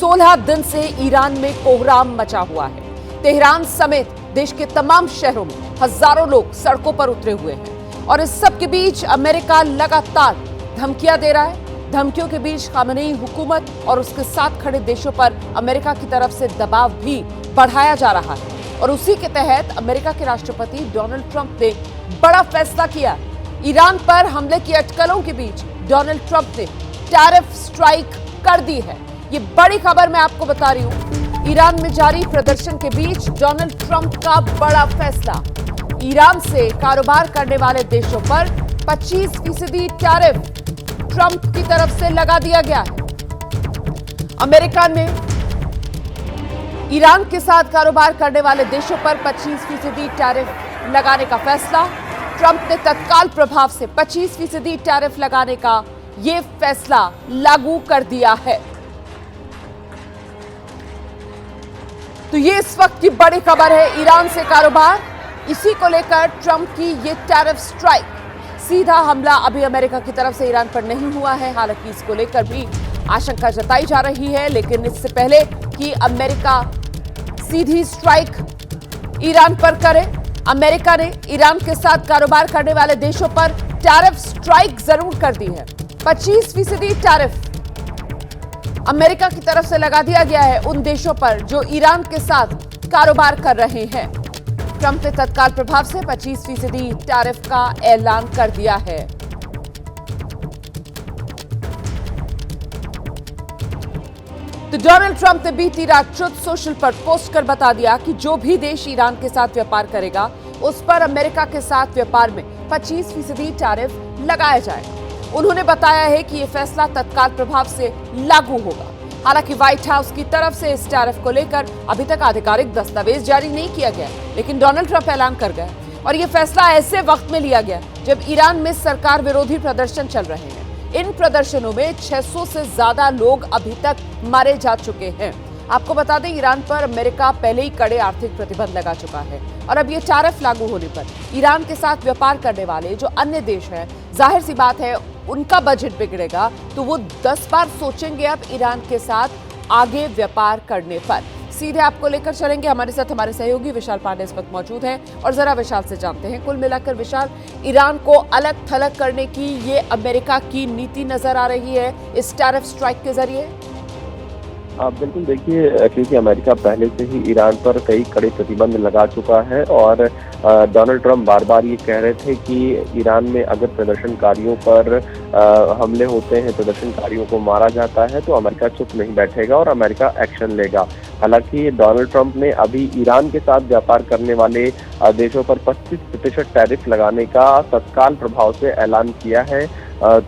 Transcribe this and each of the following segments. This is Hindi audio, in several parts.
16 दिन से ईरान में कोहराम मचा हुआ है। तेहरान समेत देश के तमाम शहरों में हजारों लोग सड़कों पर उतरे हुए हैं और इस सब के बीच अमेरिका लगातार धमकियां दे रहा है। धमकियों के बीच खामेनेई हुकूमत और उसके साथ खड़े देशों पर अमेरिका की तरफ से दबाव भी बढ़ाया जा रहा है और उसी के तहत अमेरिका के राष्ट्रपति डोनाल्ड ट्रंप ने बड़ा फैसला किया। ईरान पर हमले की अटकलों के बीच डोनाल्ड ट्रंप ने टैरिफ स्ट्राइक कर दी है। ये बड़ी खबर मैं आपको बता रही हूं। ईरान में जारी प्रदर्शन के बीच डोनाल्ड ट्रंप का बड़ा फैसला। ईरान से कारोबार करने वाले देशों पर 25% टैरिफ ट्रंप की तरफ से लगा दिया गया है। अमेरिका ने ईरान के साथ कारोबार करने वाले देशों पर 25% टैरिफ लगाने का फैसला। ट्रंप ने तत्काल प्रभाव से 25% टैरिफ लगाने का यह फैसला लागू कर दिया है। तो ये इस वक्त की बड़ी खबर है। ईरान से कारोबार, इसी को लेकर ट्रंप की ये टैरिफ स्ट्राइक। सीधा हमला अभी अमेरिका की तरफ से ईरान पर नहीं हुआ है, हालांकि इसको लेकर भी आशंका जताई जा रही है, लेकिन इससे पहले कि अमेरिका सीधी स्ट्राइक ईरान पर करे, अमेरिका ने ईरान के साथ कारोबार करने वाले देशों पर टैरिफ स्ट्राइक जरूर कर दी है। 25% टैरिफ अमेरिका की तरफ से लगा दिया गया है उन देशों पर जो ईरान के साथ कारोबार कर रहे हैं। ट्रंप ने तत्काल प्रभाव से 25% टैरिफ का ऐलान कर दिया है। तो डोनाल्ड ट्रंप ने बीती रात ट्रुथ सोशल पर पोस्ट कर बता दिया कि जो भी देश ईरान के साथ व्यापार करेगा उस पर अमेरिका के साथ व्यापार में 25% टैरिफ लगाया जाएगा। उन्होंने बताया है कि यह फैसला तत्काल प्रभाव से लागू होगा। हालांकि व्हाइट हाउस की तरफ से इस टैरिफ को लेकर अभी तक आधिकारिक दस्तावेज जारी नहीं किया गया, लेकिन डोनाल्ड ट्रंप ऐलान कर गए और यह फैसला ऐसे वक्त में लिया गया जब ईरान में सरकार विरोधी प्रदर्शन चल रहे हैं। इन प्रदर्शनों में 600 से ज्यादा लोग अभी तक मारे जा चुके हैं। आपको बता दें, ईरान पर अमेरिका पहले ही कड़े आर्थिक प्रतिबंध लगा चुका है और अब ये टैरिफ लागू होने पर ईरान के साथ व्यापार करने वाले जो अन्य देश हैं, जाहिर सी बात है उनका बजट बिगड़ेगा, तो वो 10 बार सोचेंगे अब ईरान के साथ आगे व्यापार करने पर। सीधे आपको लेकर चलेंगे, हमारे साथ हमारे सहयोगी विशाल पांडे इस वक्त मौजूद हैं और जरा विशाल से जानते हैं। कुल मिलाकर विशाल, ईरान को अलग थलग करने की ये अमेरिका की नीति नजर आ रही है इस टैरिफ स्ट्राइक के जरिए। आप बिल्कुल देखिए, क्योंकि अमेरिका पहले से ही ईरान पर कई कड़े प्रतिबंध लगा चुका है और डोनाल्ड ट्रंप बार बार ये कह रहे थे कि ईरान में अगर प्रदर्शनकारियों पर हमले होते हैं, प्रदर्शनकारियों को मारा जाता है तो अमेरिका चुप नहीं बैठेगा और अमेरिका एक्शन लेगा। हालांकि डोनाल्ड ट्रंप ने अभी ईरान के साथ व्यापार करने वाले देशों पर 25% टैरिफ लगाने का तत्काल प्रभाव से ऐलान किया है।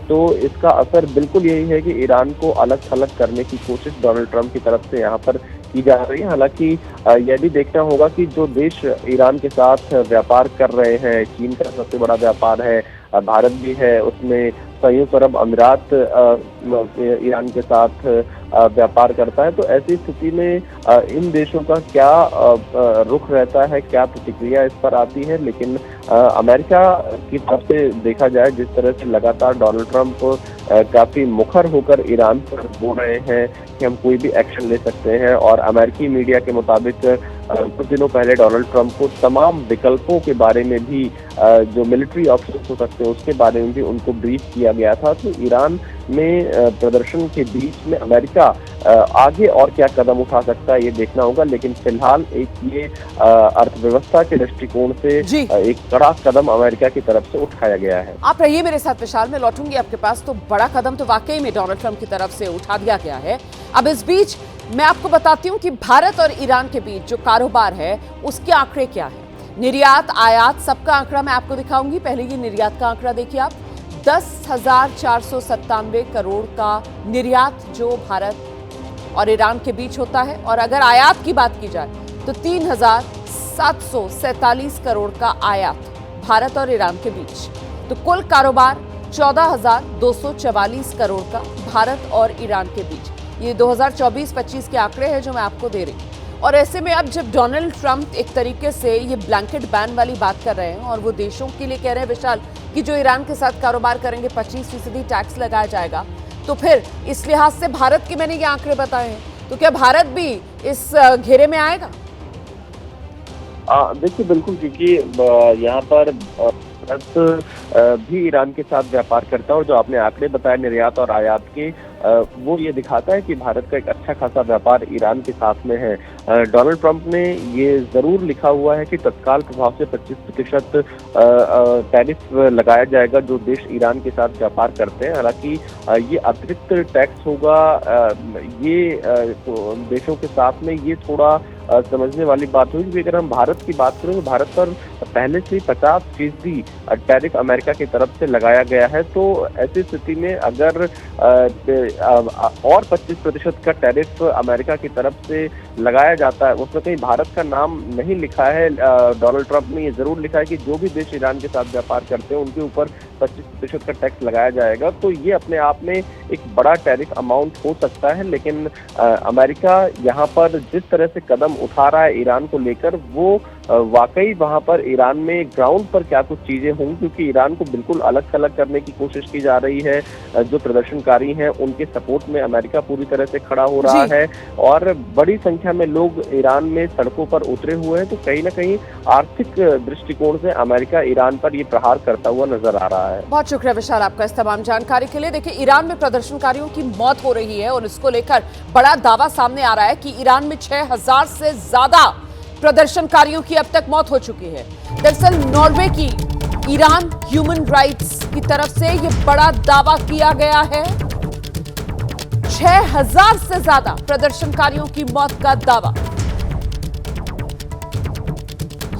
तो इसका असर बिल्कुल यही है कि ईरान को अलग थलग करने की कोशिश डोनाल्ड ट्रंप की तरफ से यहाँ पर की जा रही है। हालांकि यह भी देखना होगा कि जो देश ईरान के साथ व्यापार कर रहे हैं, चीन का सबसे बड़ा व्यापार है, भारत भी है, उसमें संयुक्त अरब अमीरात ईरान के साथ व्यापार करता है। तो ऐसी स्थिति में इन देशों का क्या रुख रहता है, क्या प्रतिक्रिया इस पर आती है, लेकिन अमेरिका की तरफ से देखा जाए जिस तरह से लगातार डोनाल्ड ट्रंप काफी मुखर होकर ईरान पर बोल रहे हैं कि हम कोई भी एक्शन ले सकते हैं और अमेरिकी मीडिया के मुताबिक कुछ दिनों पहले डोनाल्ड ट्रंप को तमाम विकल्पों के बारे में भी, जो मिलिट्री ऑप्शन हो सकते हैं उसके बारे में भी उनको ब्रीफ किया गया था। तो ईरान में प्रदर्शन के बीच में अमेरिका आगे और क्या कदम उठा सकता है ये देखना होगा, लेकिन फिलहाल एक ये अर्थव्यवस्था के दृष्टिकोण से एक कड़ा कदम अमेरिका की तरफ से उठाया गया है। आप रहिए मेरे साथ विशाल, मैं लौटूंगी आपके पास। तो बड़ा कदम तो वाकई में डोनाल्ड ट्रंप की तरफ से उठा दिया गया है। अब इस बीच मैं आपको बताती हूँ कि भारत और ईरान के बीच जो कारोबार है उसके आंकड़े क्या है। निर्यात, आयात, सबका आंकड़ा मैं आपको दिखाऊंगी। पहले ये निर्यात का आंकड़ा देखिए आप, 10,497 करोड़ का निर्यात जो भारत और ईरान के बीच होता है, और अगर आयात की बात की जाए तो 3,747 करोड़ का आयात भारत और ईरान के बीच। तो कुल कारोबार 14,244 करोड़ का भारत और ईरान के बीच। ये 2024-25 के आंकड़े हैं जो मैं आपको दे रही हूँ। और ऐसे में अब जब डोनाल्ड ट्रंप एक तरीके से ये ब्लैंकेट बैन वाली बात कर रहे हैं और वो देशों के लिए कह रहे हैं विशाल कि जो ईरान के साथ कारोबार करेंगे 25% टैक्स लगाया जाएगा, तो फिर इस लिहाज से भारत के मैंने ये आंकड़े बताए हैं तो क्या भारत भी इस घेरे में आएगा? देखिए बिल्कुल, क्योंकि यहाँ पर भारत भी ईरान के साथ व्यापार करता है, और जो आपने आंकड़े बताए निर्यात और आयात के, वो ये दिखाता है कि भारत का एक अच्छा खासा व्यापार ईरान के साथ में है। डोनाल्ड ट्रंप ने ये जरूर लिखा हुआ है कि तत्काल प्रभाव से 25% टैरिफ लगाया जाएगा जो देश ईरान के साथ व्यापार करते हैं। हालांकि ये अतिरिक्त टैक्स होगा, ये देशों के साथ में ये थोड़ा समझने वाली बात हुई। क्योंकि अगर हम भारत की बात करें तो भारत पर पहले से 50% टैरिफ अमेरिका की तरफ से लगाया गया है। तो ऐसी स्थिति में अगर और 25% का टैरिफ अमेरिका की तरफ से लगाया जाता है, उसमें कहीं भारत का नाम नहीं लिखा है। डोनाल्ड ट्रंप ने ये जरूर लिखा है कि जो भी देश ईरान के साथ व्यापार करते हैं उनके ऊपर 25% का टैक्स लगाया जाएगा। तो ये अपने आप में एक बड़ा टैरिफ अमाउंट हो सकता है, लेकिन अमेरिका यहाँ पर जिस तरह से कदम उठा रहा है ईरान को लेकर, वो वाकई वहां पर ईरान में ग्राउंड पर क्या कुछ चीजें होंगी, क्योंकि ईरान को बिल्कुल अलग थलग करने की कोशिश की जा रही है। जो प्रदर्शनकारी हैं उनके सपोर्ट में अमेरिका पूरी तरह से खड़ा हो रहा है, और बड़ी संख्या में लोग ईरान में सड़कों पर उतरे हुए हैं। तो कहीं ना कहीं आर्थिक दृष्टिकोण से अमेरिका ईरान पर ये प्रहार करता हुआ नजर आ रहा है। बहुत शुक्रिया विशाल आपका इस तमाम जानकारी के लिए। देखिए, ईरान में प्रदर्शनकारियों की मौत हो रही है और इसको लेकर बड़ा दावा सामने आ रहा है कि ईरान में 6000 से ज्यादा प्रदर्शनकारियों की अब तक मौत हो चुकी है। दरअसल नॉर्वे की ईरान ह्यूमन राइट्स की तरफ से यह बड़ा दावा किया गया है। 6000 से ज्यादा प्रदर्शनकारियों की मौत का दावा।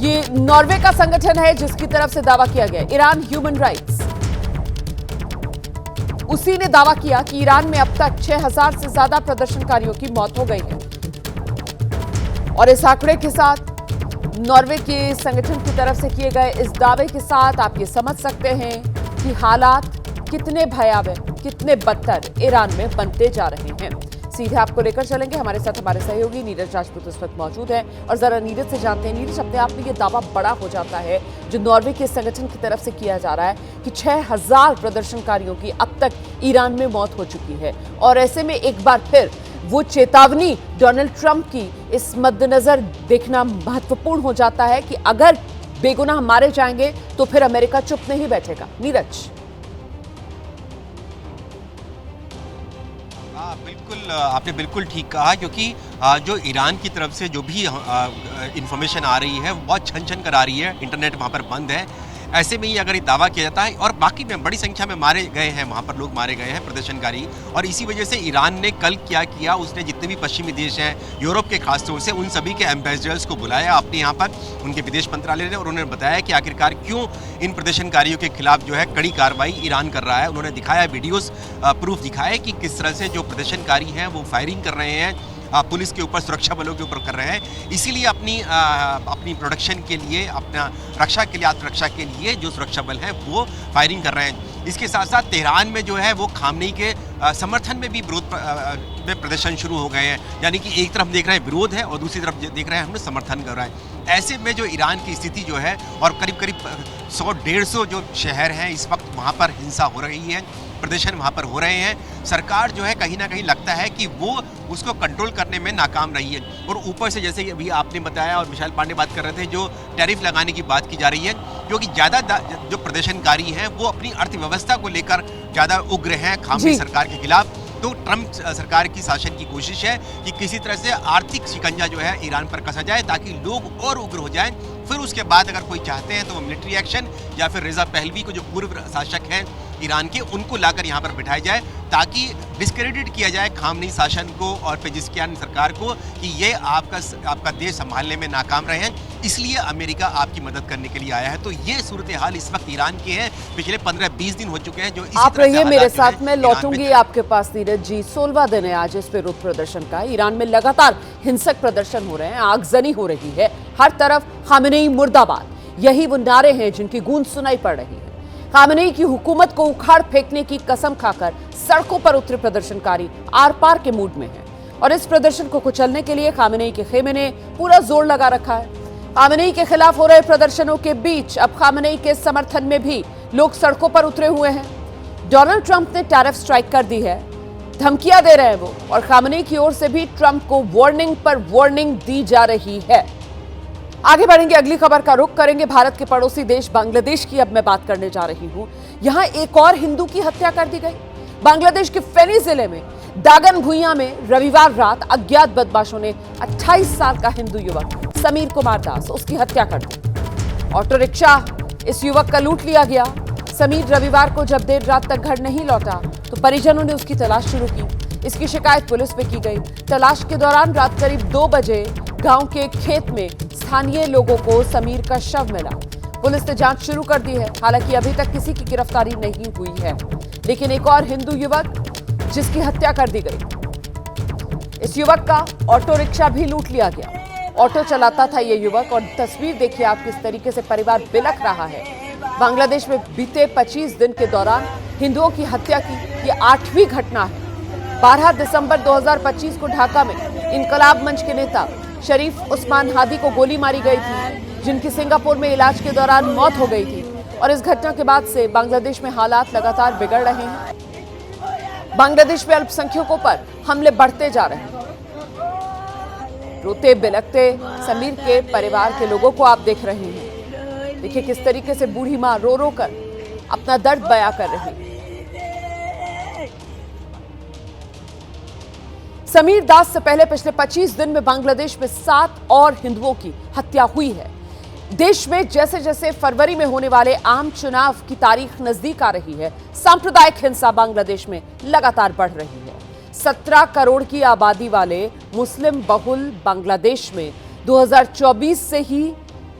ये नॉर्वे का संगठन है जिसकी तरफ से दावा किया गया, ईरान ह्यूमन राइट्स। उसी ने दावा किया कि ईरान में अब तक 6000 से ज्यादा प्रदर्शनकारियों की मौत हो गई है। और इस आंकड़े के साथ नॉर्वे के संगठन की तरफ से किए गए इस दावे के साथ आप ये समझ सकते हैं कि हालात कितने भयावह, कितने बदतर ईरान में बनते जा रहे हैं। सीधे आपको लेकर चलेंगे, हमारे साथ हमारे सहयोगी नीरज राजपूत इस वक्त मौजूद है और जरा नीरज से जानते हैं। नीरज, अपने आप में ये दावा बड़ा हो जाता है जो नॉर्वे के संगठन की तरफ से किया जा रहा है कि 6000 प्रदर्शनकारियों की अब तक ईरान में मौत हो चुकी है, और ऐसे में एक बार फिर वो चेतावनी डोनाल्ड ट्रंप की इस मद्देनजर देखना महत्वपूर्ण हो जाता है कि अगर बेगुनाह मारे जाएंगे तो फिर अमेरिका चुप नहीं बैठेगा। नीरज। बिल्कुल, आपने बिल्कुल ठीक कहा, क्योंकि जो ईरान की तरफ से जो भी इंफॉर्मेशन आ रही है वो बहुत छन छन कर आ रही है। इंटरनेट वहाँ पर बंद है। ऐसे में ही अगर ये दावा किया जाता है, और बाकी में बड़ी संख्या में मारे गए हैं, वहाँ पर लोग मारे गए हैं प्रदर्शनकारी, और इसी वजह से ईरान ने कल क्या किया, उसने जितने भी पश्चिमी देश हैं, यूरोप के खासतौर से, उन सभी के एम्बेसडर्स को बुलाया अपने यहाँ पर, उनके विदेश मंत्रालय ने, और उन्होंने बताया कि आखिरकार क्यों इन प्रदर्शनकारियों के खिलाफ जो है कड़ी कार्रवाई ईरान कर रहा है। उन्होंने दिखाया वीडियोज़, प्रूफ दिखाए कि किस तरह से जो प्रदर्शनकारी हैं वो फायरिंग कर रहे हैं, पुलिस के ऊपर, सुरक्षा बलों के ऊपर कर रहे हैं। इसीलिए अपनी प्रोटेक्शन के लिए, अपना रक्षा के लिए, आत्मरक्षा के लिए जो सुरक्षा बल हैं वो फायरिंग कर रहे हैं। इसके साथ साथ तेहरान में जो है वो खामनेई के समर्थन में भी विरोध में प्रदर्शन शुरू हो गए हैं। यानी कि एक तरफ देख रहे हैं विरोध है और दूसरी तरफ देख रहे हैं हम समर्थन कर रहे हैं। ऐसे में जो ईरान की स्थिति जो है, और करीब करीब 100-150 जो शहर हैं इस वक्त वहाँ पर हिंसा हो रही है, प्रदर्शन वहाँ पर हो रहे हैं। सरकार जो है कहीं ना कहीं लगता है कि वो उसको कंट्रोल करने में नाकाम रही है। और ऊपर से जैसे अभी आपने बताया और विशाल पांडे बात कर रहे थे, जो टैरिफ लगाने की बात की जा रही है, क्योंकि ज़्यादा जो प्रदर्शनकारी हैं वो अपनी अर्थव्यवस्था को लेकर ज़्यादा उग्र हैं खामनेई सरकार के खिलाफ। तो ट्रंप सरकार की शासन की कोशिश है कि किसी तरह से आर्थिक शिकंजा जो है ईरान पर कसा जाए ताकि लोग और उग्र हो जाएं। फिर उसके बाद अगर कोई चाहते हैं तो वो मिलिट्री एक्शन, या फिर रेजा पहलवी को जो पूर्व शासक हैं ईरान के, उनको लाकर यहाँ पर बिठाया जाए ताकि डिस्क्रेडिट किया जाए खामनेई शासन को और पेजिशकियान सरकार को कि ये आपका देश संभालने में नाकाम रहे हैं, इसलिए अमेरिका आपकी मदद करने के लिए आया है। तो ये सूरत हाल इस वक्त ईरान की है। पिछले 15-20 दिन हो चुके हैं जो आप रहिए मेरे साथ, मैं लौटूंगी आपके पास नीरज जी। 16वां दिन है आज इस विरोध प्रदर्शन का। ईरान में लगातार हिंसक प्रदर्शन हो रहे हैं, आगजनी हो रही है, हर तरफ खामनेई मुर्दाबाद, यही वो नारे हैं जिनकी गूंज सुनाई पड़ रही है। खामनेई की हुकूमत को उखाड़ फेंकने की कसम खाकर सड़कों पर उतरे प्रदर्शनकारी आर पार के मूड में हैं, और इस प्रदर्शन को कुचलने के लिए खामनेई के खेमे ने पूरा जोर लगा रखा है। खामनेई के खिलाफ हो रहे प्रदर्शनों के बीच अब खामनेई के समर्थन में भी लोग सड़कों पर उतरे हुए हैं। डोनाल्ड ट्रंप ने टैरिफ स्ट्राइक कर दी है, धमकियां दे रहे हैं वो, और खामनेई की ओर से भी ट्रंप को वार्निंग पर वार्निंग दी जा रही है। आगे बढ़ेंगे, अगली खबर का रुख करेंगे भारत के पड़ोसी देश बांग्लादेश की। अब मैं बात करने जा रही हूं, यहां एक और हिंदू की हत्या कर दी गई। बांग्लादेश के फेनी जिले में दागन भुइयां में रविवार रात अज्ञात बदमाशों ने 28 साल का हिंदू युवक समीर कुमार दास उसकी हत्या कर दी। ऑटो रिक्शा इस युवक का लूट लिया गया। समीर रविवार को जब देर रात तक घर नहीं लौटा तो परिजनों ने उसकी तलाश शुरू की। इसकी शिकायत पुलिस पे की गई। तलाश के दौरान रात करीब 2 बजे गांव के एक खेत में स्थानीय लोगों को समीर का शव मिला। पुलिस ने जांच शुरू कर दी है। हालांकि अभी तक किसी की गिरफ्तारी नहीं हुई है, लेकिन एक और हिंदू युवक जिसकी हत्या कर दी गई, इस युवक का ऑटो रिक्शा भी लूट लिया गया। ऑटो चलाता था ये युवक, और तस्वीर देखिए आप किस तरीके से परिवार बिलख रहा है। बांग्लादेश में बीते 25 दिन के दौरान हिंदुओं की हत्या की ये 8वीं घटना है। 12 दिसंबर 2025 को ढाका में इनकलाब मंच के नेता शरीफ उस्मान हादी को गोली मारी गई थी, जिनकी सिंगापुर में इलाज के दौरान मौत हो गई थी। और इस घटना के बाद से बांग्लादेश में हालात लगातार बिगड़ रहे हैं। बांग्लादेश में अल्पसंख्यकों पर हमले बढ़ते जा रहे हैं। रोते बिलखते समीर के परिवार के लोगों को आप देख रहे हैं। देखिए किस तरीके से बूढ़ी मां रो रो कर अपना दर्द बयां कर रही है। समीर दास से पहले पिछले 25 दिन में बांग्लादेश में 7 और हिंदुओं की हत्या हुई है। देश में जैसे जैसे फरवरी में होने वाले आम चुनाव की तारीख नजदीक आ रही है, सांप्रदायिक हिंसा बांग्लादेश में लगातार बढ़ रही है। 17 करोड़ की आबादी वाले मुस्लिम बहुल बांग्लादेश में 2024 से ही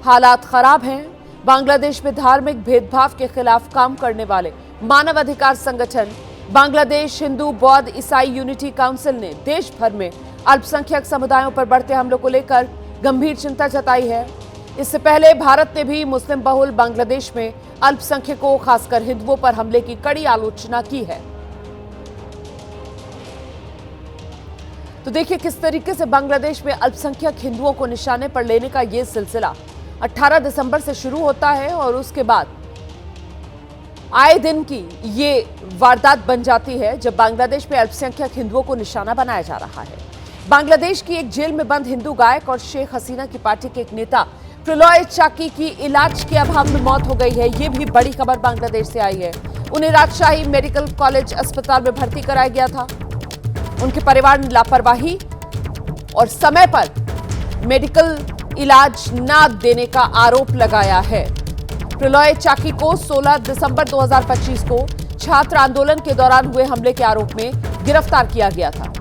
हालात खराब हैं। बांग्लादेश में धार्मिक भेदभाव के खिलाफ काम करने वाले मानवाधिकार संगठन बांग्लादेश हिंदू बौद्ध ईसाई यूनिटी काउंसिल ने देश भर में अल्पसंख्यक समुदायों पर बढ़ते हमलों को लेकर गंभीर चिंता जताई है। इससे पहले भारत ने भी मुस्लिम बहुल बांग्लादेश में अल्पसंख्यकों खासकर हिंदुओं पर हमले की कड़ी आलोचना की है। तो देखिए किस तरीके से बांग्लादेश में अल्पसंख्यक हिंदुओं को निशाने पर लेने का यह सिलसिला 18 दिसंबर से शुरू होता है और उसके बाद आए दिन की ये वारदात बन जाती है जब बांग्लादेश में अल्पसंख्यक हिंदुओं को निशाना बनाया जा रहा है। बांग्लादेश की एक जेल में बंद हिंदू गायक और शेख हसीना की पार्टी के एक नेता प्रलय चाकी की इलाज के अभाव में मौत हो गई है। ये भी बड़ी खबर बांग्लादेश से आई है। उन्हें राजशाही मेडिकल कॉलेज अस्पताल में भर्ती कराया गया था। उनके परिवार ने लापरवाही और समय पर मेडिकल इलाज न देने का आरोप लगाया है। प्रलय चाकी को 16 दिसंबर 2025 को छात्र आंदोलन के दौरान हुए हमले के आरोप में गिरफ्तार किया गया था।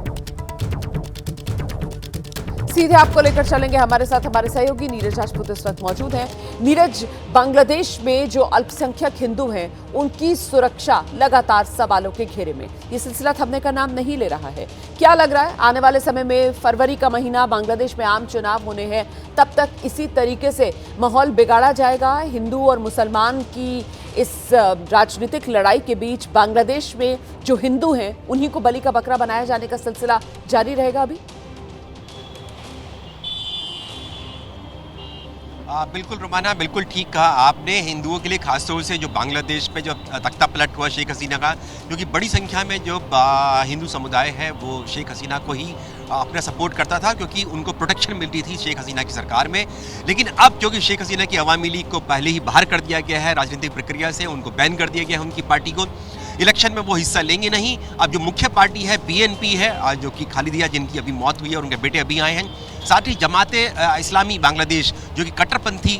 सीधे आपको लेकर चलेंगे, हमारे साथ हमारे सहयोगी नीरज राजपूत इस वक्त मौजूद हैं। नीरज, बांग्लादेश में जो अल्पसंख्यक हिंदू हैं उनकी सुरक्षा लगातार सवालों के घेरे में, ये सिलसिला थमने का नाम नहीं ले रहा है। क्या लग रहा है आने वाले समय में, फरवरी का महीना, बांग्लादेश में आम चुनाव होने हैं, तब तक इसी तरीके से माहौल बिगाड़ा जाएगा? हिंदू और मुसलमान की इस राजनीतिक लड़ाई के बीच बांग्लादेश में जो हिंदू हैं उन्हीं को बलि का बकरा बनाया जाने का सिलसिला जारी रहेगा अभी? बिल्कुल रोमाना, बिल्कुल ठीक कहा आपने। हिंदुओं के लिए खासतौर से जो बांग्लादेश में जो तख्ता पलट हुआ शेख हसीना का, क्योंकि बड़ी संख्या में जो हिंदू समुदाय है वो शेख हसीना को ही अपना सपोर्ट करता था, क्योंकि उनको प्रोटेक्शन मिलती थी शेख हसीना की सरकार में। लेकिन अब क्योंकि शेख हसीना की अवामी लीग को पहले ही बाहर कर दिया गया है राजनीतिक प्रक्रिया से, उनको बैन कर दिया गया है उनकी पार्टी को, इलेक्शन में वो हिस्सा लेंगे नहीं। अब जो मुख्य पार्टी है BNP है, जो कि खालिदिया जिनकी अभी मौत हुई है और उनके बेटे अभी आए हैं, साथ ही जमाते इस्लामी बांग्लादेश जो कि कट्टरपंथी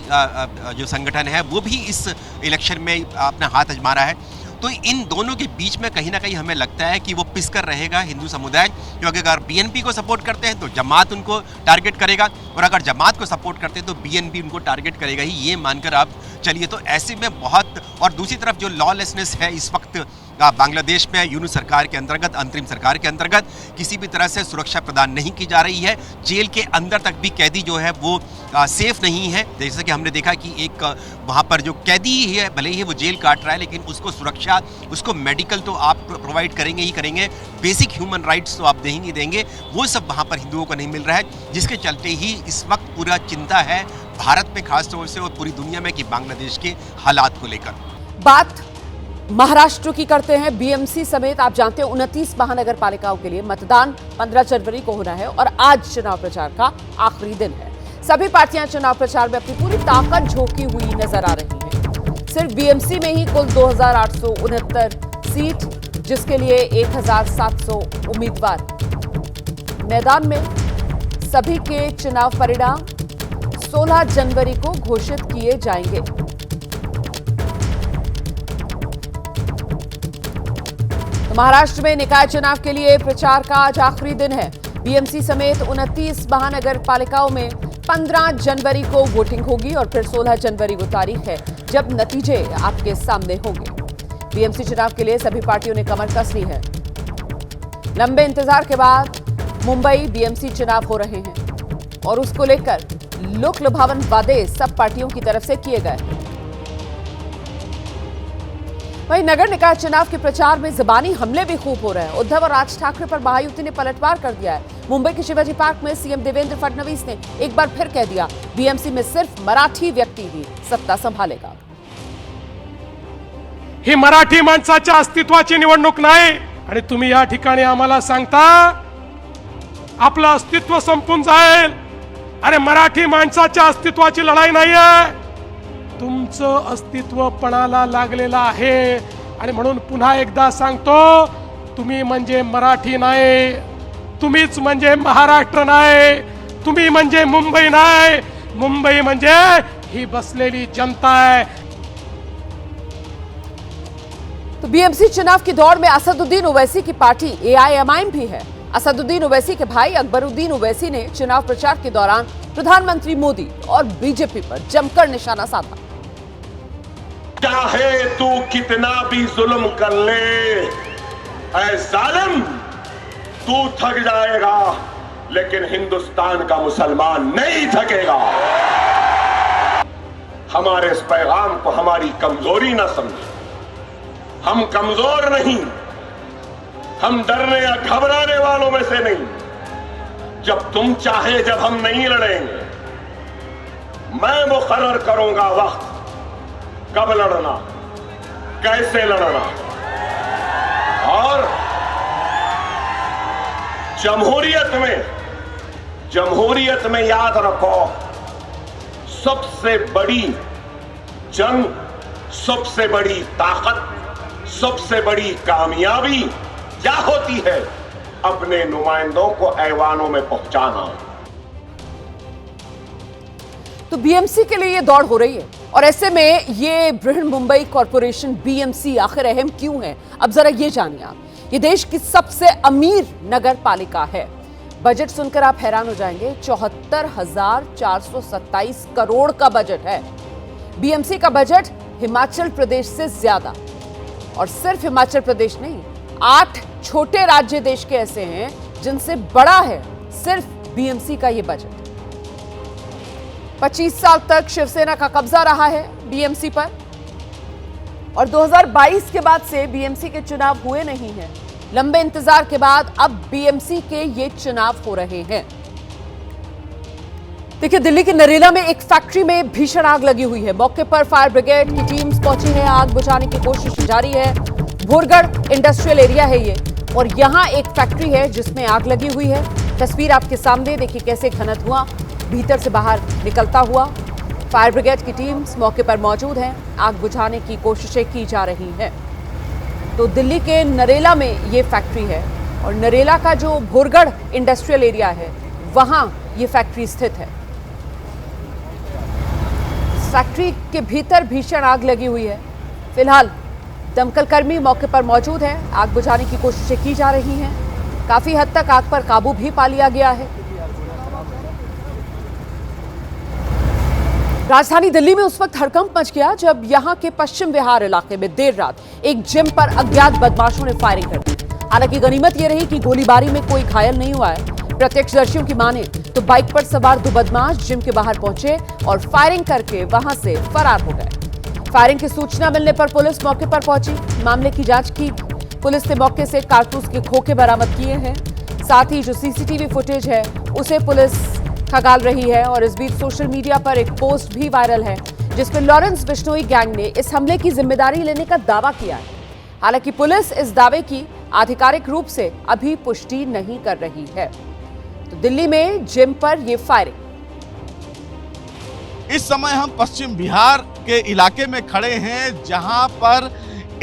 जो संगठन है वो भी इस इलेक्शन में अपना हाथ आजमा रहा है। तो इन दोनों के बीच में कहीं ना कहीं हमें लगता है कि वो पिसकर रहेगा हिंदू समुदाय, क्योंकि अगर BNP को सपोर्ट करते हैं तो जमात उनको टारगेट करेगा, और अगर जमात को सपोर्ट करते हैं तो BNP उनको टारगेट करेगा ही, ये मानकर आप चलिए। तो ऐसे में बहुत, और दूसरी तरफ जो लॉलेसनेस है इस वक्त बांग्लादेश में यूनूस सरकार के अंतर्गत, अंतरिम सरकार के अंतर्गत किसी भी तरह से सुरक्षा प्रदान नहीं की जा रही है। जेल के अंदर तक भी कैदी जो है वो सेफ नहीं है। जैसे कि हमने देखा कि एक वहाँ पर जो कैदी ही है, भले ही वो जेल काट रहा है, लेकिन उसको सुरक्षा, उसको मेडिकल तो आप प्रोवाइड करेंगे ही करेंगे, बेसिक ह्यूमन राइट्स तो आप देंगे ही देंगे, वो सब वहाँ पर हिंदुओं को नहीं मिल रहा है, जिसके चलते ही इस वक्त पूरा चिंता है भारत में खासतौर से और पूरी दुनिया में कि बांग्लादेश के हालात को लेकर। बात महाराष्ट्र की करते हैं। बीएमसी समेत आप जानते हैं 29 महानगर पालिकाओं के लिए मतदान 15 जनवरी को होना है और आज चुनाव प्रचार का आखिरी दिन है। सभी पार्टियां चुनाव प्रचार में अपनी पूरी ताकत झोंकी हुई नजर आ रही हैं। सिर्फ बीएमसी में ही कुल 2869 सीट, जिसके लिए 1700 उम्मीदवार मैदान में। सभी के चुनाव परिणाम 16 जनवरी को घोषित किए जाएंगे। तो महाराष्ट्र में निकाय चुनाव के लिए प्रचार का आज आखिरी दिन है। बीएमसी समेत 29 महानगर पालिकाओं में 15 जनवरी को वोटिंग होगी और फिर 16 जनवरी वो तारीख है जब नतीजे आपके सामने होंगे। बीएमसी चुनाव के लिए सभी पार्टियों ने कमर कस ली है। लंबे इंतजार के बाद मुंबई बीएमसी चुनाव हो रहे हैं और उसको लेकर लोक लुभावन वादे सब पार्टियों की तरफ से किए गए। वहीं नगर निकाय चुनाव के प्रचार में ज़बानी हमले भी खूब हो रहे हैं। उद्धव और राज ठाकरे पर महायुति ने पलटवार कर दिया है। मुंबई के शिवाजी पार्क में सीएम देवेंद्र फडणवीस ने एक बार फिर कह दिया, बीएमसी में सिर्फ मराठी व्यक्ती ही सत्ता संभालेगा। ही मराठी माणसाच्या अस्तित्वाची निवडणूक नाही आणि तुम्ही या ठिकाणी आम्हाला सांगता आपलं अस्तित्व संपून जाईल। अरे मराठी माणसाच्या अस्तित्वाची लढाई नाहीये, तुमचं अस्तित्व पणाला लागलेलं आहे आणि म्हणून पुन्हा एकदा सांगतो, तुम्ही म्हणजे मराठी नाही, तुम्हीच म्हणजे महाराष्ट्र नाही, तुम्ही म्हणजे मुंबई नाही, मुंबई म्हणजे ही बसलेली जनता है। तो बीएमसी चुनाव की दौड़ में असदुद्दीन ओवैसी की पार्टी एआईएमआईएम भी है। असदुद्दीन ओवैसी के भाई अकबरुद्दीन ओवैसी ने चुनाव प्रचार के दौरान प्रधानमंत्री मोदी और बीजेपी पर जमकर निशाना साधा। चाहे तू कितना भी जुल्म कर ले, ऐ जालिम, तू थक जाएगा लेकिन हिंदुस्तान का मुसलमान नहीं थकेगा। हमारे इस पैगाम को हमारी कमजोरी ना समझे। हम कमजोर नहीं, हम डरने या घबराने वालों में से नहीं। जब तुम चाहे जब हम नहीं लड़ेंगे, मैं मुकर्रर करूंगा वक्त, कब लड़ना, कैसे लड़ना। और जमहूरियत में याद रखो, सबसे बड़ी जंग, सबसे बड़ी ताकत, सबसे बड़ी कामयाबी क्या होती है? अपने नुमाइंदों को ऐवानों में पहुंचाना। तो बीएमसी के लिए ये दौड़ हो रही है और ऐसे में ये बृहन मुंबई कॉरपोरेशन बीएमसी आखिर अहम क्यों है, अब जरा ये जानिए आप। ये देश की सबसे अमीर नगर पालिका है। बजट सुनकर आप हैरान हो जाएंगे, 74,427 करोड़ का बजट है। बीएमसी का बजट हिमाचल प्रदेश से ज्यादा, और सिर्फ हिमाचल प्रदेश नहीं, 8 छोटे राज्य देश के ऐसे हैं जिनसे बड़ा है सिर्फ बीएमसी का ये बजट। 25 साल तक शिवसेना का कब्जा रहा है बीएमसी पर और 2022 के बाद से बीएमसी के चुनाव हुए नहीं हैं। लंबे इंतजार के बाद अब बीएमसी के ये चुनाव हो रहे हैं। देखिए, दिल्ली के नरेला में एक फैक्ट्री में भीषण आग लगी हुई है। मौके पर फायर ब्रिगेड की टीम्स पहुंची है। आग बुझाने की कोशिश जारी है। भोरगढ़ इंडस्ट्रियल एरिया है ये, और यहां एक फैक्ट्री है जिसमें आग लगी हुई है। तस्वीर आपके सामने देखिए, कैसे घना धुआं भीतर से बाहर निकलता हुआ। फायर ब्रिगेड की टीम्स मौके पर मौजूद हैं। आग बुझाने की कोशिशें की जा रही हैं। तो दिल्ली के नरेला में ये फैक्ट्री है और नरेला का जो भोरगढ़ इंडस्ट्रियल एरिया है वहां ये फैक्ट्री स्थित है। फैक्ट्री के भीतर भीषण आग लगी हुई है। फिलहाल दमकल कर्मी मौके पर मौजूद है। आग बुझाने की कोशिशें की जा रही हैं। काफी हद तक आग पर काबू भी पा लिया गया है। राजधानी दिल्ली में उस वक्त हड़कंप मच गया जब यहां के पश्चिम विहार इलाके में देर रात एक जिम पर अज्ञात बदमाशों ने फायरिंग कर दी। हालांकि गनीमत यह रही कि गोलीबारी में कोई घायल नहीं हुआ है। प्रत्यक्षदर्शियों की माने तो बाइक पर सवार 2 बदमाश जिम के बाहर पहुंचे और फायरिंग करके वहां से फरार हो गए। फायरिंग की सूचना मिलने पर पुलिस मौके पर पहुंची। मामले की जांच की। पुलिस ने मौके से कारतूस के खोखे बरामद किए हैं। साथ ही जो सीसीटीवी फुटेज है उसे पुलिस खंगाल रही है। और इस बीच सोशल मीडिया पर एक पोस्ट भी वायरल है जिसमें लॉरेंस बिश्नोई गैंग ने इस हमले की जिम्मेदारी लेने का दावा किया है। हालांकि पुलिस इस दावे की आधिकारिक रूप से अभी पुष्टि नहीं कर रही है। तो दिल्ली में जिम पर यह फायरिंग। इस समय हम पश्चिम बिहार के इलाके में खड़े हैं, जहां पर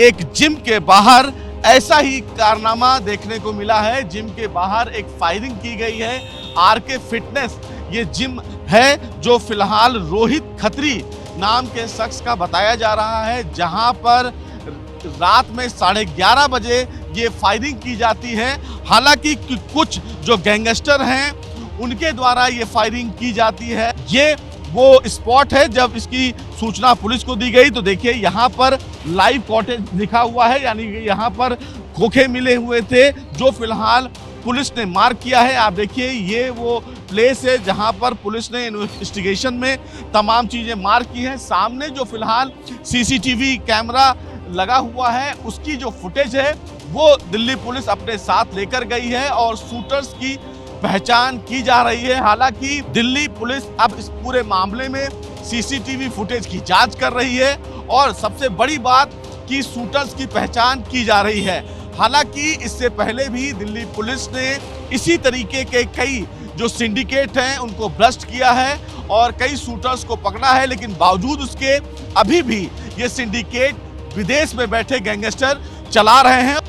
एक जिम के बाहर ऐसा ही कारनामा देखने को मिला है। जिम के बाहर एक फायरिंग की गई है। आरके फिटनेस ये जिम है, जो फिलहाल रोहित खत्री नाम के शख्स का बताया जा रहा है, जहां पर रात में 11:30 बजे ये फायरिंग की जाती है। हालांकि कुछ जो गैंगस्टर हैं उनके द्वारा ये फायरिंग की जाती है। ये वो स्पॉट है जब इसकी सूचना पुलिस को दी गई, तो देखिए यहाँ पर लाइव कॉटेज लिखा हुआ है, यानी यहाँ पर खोखे मिले हुए थे जो फिलहाल पुलिस ने मार्क किया है। आप देखिए ये वो प्लेस है जहाँ पर पुलिस ने इन्वेस्टिगेशन में तमाम चीजें मार्क की हैं। सामने जो फिलहाल सीसीटीवी कैमरा लगा हुआ है उसकी जो फुटेज है वो दिल्ली पुलिस अपने साथ लेकर गई है और शूटर्स की पहचान की जा रही है। हालांकि दिल्ली पुलिस अब इस पूरे मामले में सीसीटीवी फुटेज की जांच कर रही है और सबसे बड़ी बात कि शूटर्स की पहचान की जा रही है। हालांकि इससे पहले भी दिल्ली पुलिस ने इसी तरीके के कई जो सिंडिकेट हैं उनको भ्रष्ट किया है और कई शूटर्स को पकड़ा है, लेकिन बावजूद उसके अभी भी ये सिंडिकेट विदेश में बैठे गैंगस्टर चला रहे हैं।